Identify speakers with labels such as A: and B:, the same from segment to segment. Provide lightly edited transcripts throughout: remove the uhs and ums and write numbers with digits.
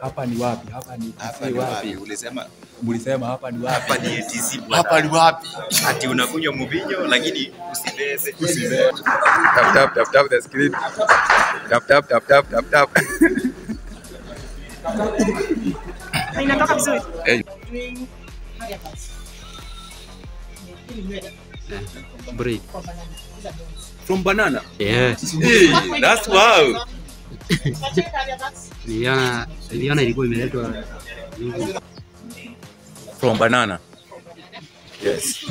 A: Hapa ni wapi? Hapa ni wapi? Ulisema hapa ni wapi?
B: Hapa ni ATC bwana.
A: Hapa ni wapi?
B: Ati unakunywa mvinyo lakini usibebe.
A: Tap the screen. Tap.
C: Inatoka vizuri.
D: Break.
A: From banana?
D: Yes.
A: Hey, that's wow.
D: Niliona ilikuwa imeletwa
A: From banana. Yes.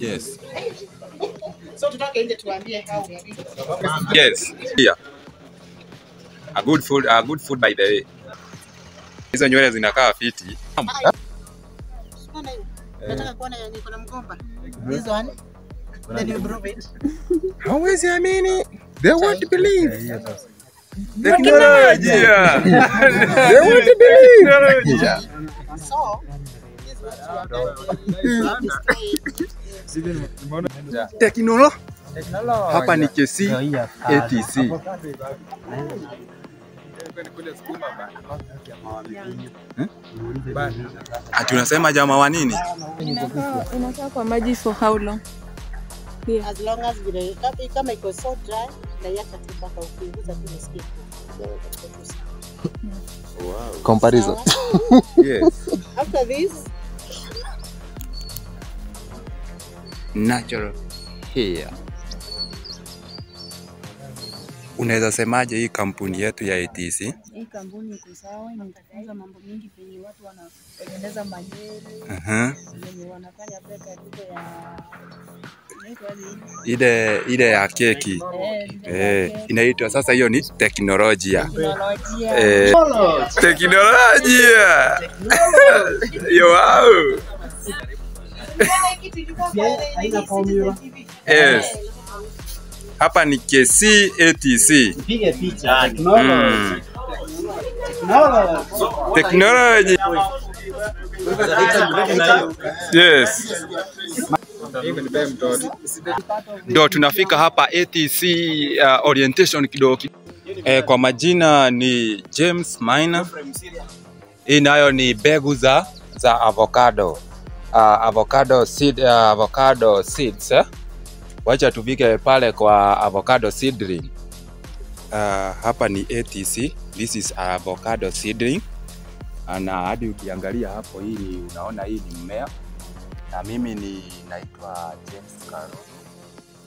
A: Yes.
C: So tutoke nje tuambie how we are.
A: Yes. Yeah. A good food by the way. Hizo nywele zinakaa fiti.
C: Nataka kuona niko na mgomba. This one. Then you prove it.
A: Hawezi amini. They won't believe. Technology. They won't believe.
C: So,
A: Technology. Hapa ni KC ATC. Ati unasema jamaa wa nini?
E: Inakaa kwa maji for how long?
C: yeah. As long as vile kama iko so dry na yaka tu mpaka ukiuza tu nisikie.
A: Wow. Comparison. Yes.
C: After this,
A: natural hair. Unaweza semaje hii kampuni yetu ya ATC?
E: Hii kampuni iko sawa, inafunza mambo mengi penye watu wanatengeneza manywele. Wenye wanafanya peka
A: ile ya keki. Inaitwa sasa, hiyo ni teknolojia. Teknolojia. Yo wow. Yes. Hapa ni KC ATC.
B: Pige picha.
A: Technology. Yes. Ndio tunafika hapa ATC orientation kidogo. Kwa majina ni James Maina. Hii nayo ni mbegu za avocado. Avocado seeds. Wacha tufike pale kwa avocado seedling. Hapa ni ATC. This is avocado seedling. Na hadi ukiangalia hapo, hii unaona hii ni mmea. Na mimi naitwa James Karo.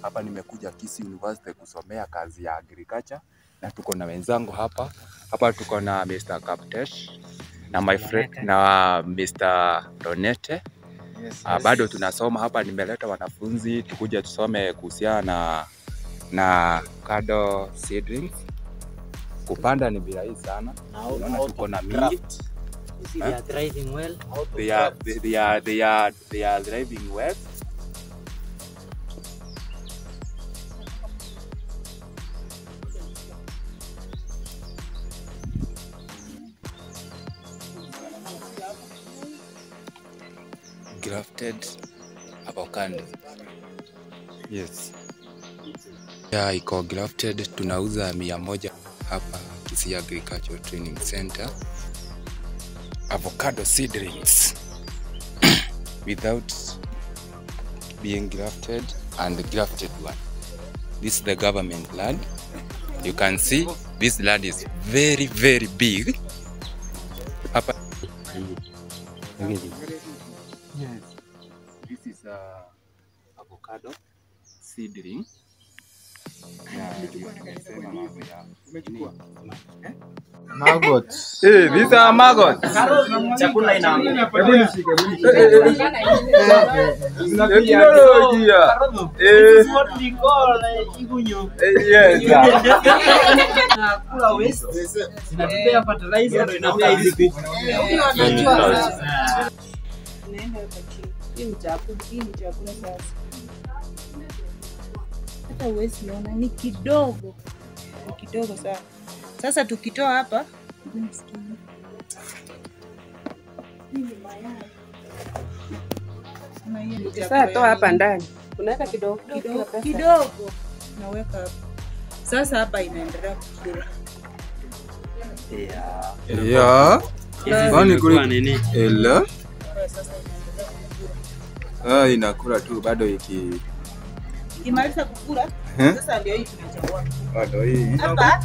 A: Hapa nimekuja Kisii University kusomea kazi ya agriculture, na tuko na wenzangu hapa. Hapa tuko na Mr. Kaptesh na my friend na Mr. Donete. Bado tunasoma hapa, nimeleta wanafunzi tukuje tusome kuhusiana na avocado seedlings. Kupanda ni bila hii sana. Unaona tuko na mingi.
D: they are thriving well.
A: They are thriving well. Grafted avocado. Yes. Yeah, iko grafted, tunauza 100 hapa Kisii Agricultural Training Center. Avocado seedlings without being grafted and the grafted one. This is the government land. You can see this land is very, very big. Hapa. Yes. This is avocado seedling.
F: Maggot.
A: Hey, these are maggots.
B: Chakula inaanguka.
A: Teknolojia.
B: This is what we call igunyo.
A: Yes.
B: Kula waste. Inatupea fertilizer ndio inapea hizi vitu.
E: Hii ni chakula sasa. Hata uwezi ona ni kidogo. Ni kidogo sana. Sasa tukitoa hapa, sasa toa hapa ndani. Unaweka kidogo. Naweka hapa. Sasa hapa inaendelea kukua.
A: Yeah. Kwani kuli
D: nini?
A: ela?
E: Sasa inaendelea kukua.
A: Inakula tu bado
E: Ikimaliza kukula, sasa ndio hii tunachagua.
A: bado hii.
E: Hapa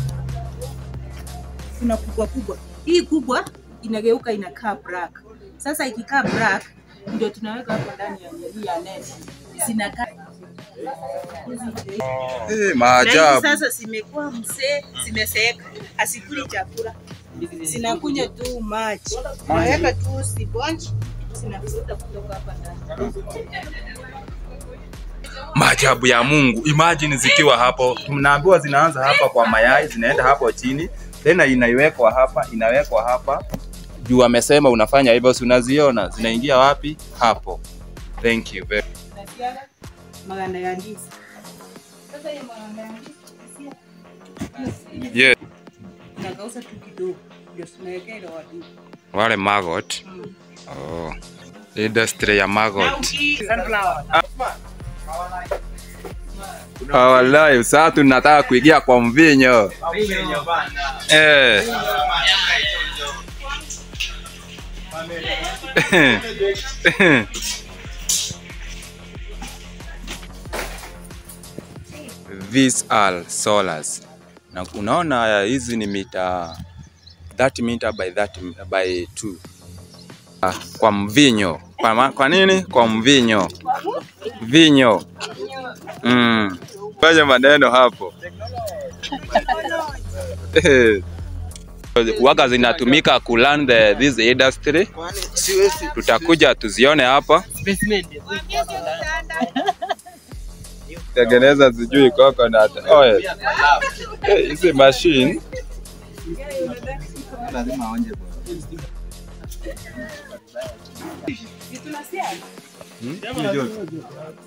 E: kuna kubwa. Hii kubwa inageuka inakaa black. Sasa ikikaa black ndio tunaweka hapa ndani ya net. Zinakaa
A: Maajabu.
E: sasa zimekuwa mzee, zimeseeka, asikuli chakula. Zinakunywa tu maji. Naweka tu sponge, zinafuta kutoka hapa ndani.
A: Maajabu ya Mungu. Imagine zikiwa hapo. Tunaambiwa zinaanza hapa kwa mayai, zinaenda hapo chini, tena inawekwa hapa. Juu amesema unafanya hivyo, si unaziona zinaingia wapi? Hapo. Thank you very much.
E: Nasiaga maganda ya ndizi. Sasa hiyo maganda ya ndizi
A: Yeah.
E: tunageuza tu kidogo ndio tunaweka ile wadudu.
A: Wale maggot. Oh. Industry ya maggot.
E: Sunflower.
A: Wallahi, sasa tunataka kuingia kwa mvinyo. These are solars. Na unaona hizi ni mita 30 meter by 30 by 2. Kwa mvinyo. Kwa nini? Kwa mvinyo. Vinyo. Fanya maneno hapo. Waga zinatumika ku learn this industry. Tutakuja tuzione hapa. Tengeneza sijui coconut oil. Hizi machine lazima aonje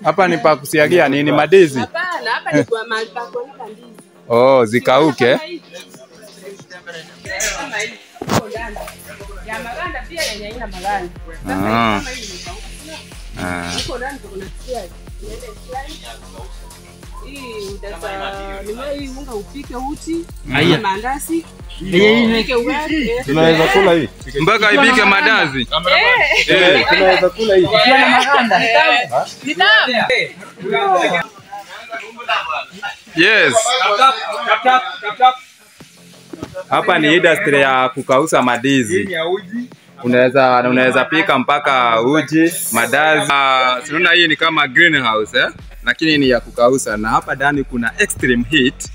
A: hapa ni pa kusiagia nini? Madizi?
E: Hapana, hapa ni kwa mahali pa kuweka ndizi.
A: Oh, zikauke.
E: Ya maganda pia yenye haina maganda. Huko ndani kuna siagi. Hii utasa ni unga upike uchi, mandazi. Upike ugali.
F: Tunaweza kula hii.
A: Mpaka ipike mandazi.
F: Tunaweza kula hii.
E: Kuna maganda. Vitamu.
A: Yes. Hapa ni industry ya kukausa madizi. Unaweza pika mpaka uji, madazi. Tunaona hii ni kama greenhouse lakini ni ya kukausa, na hapa ndani kuna extreme heat.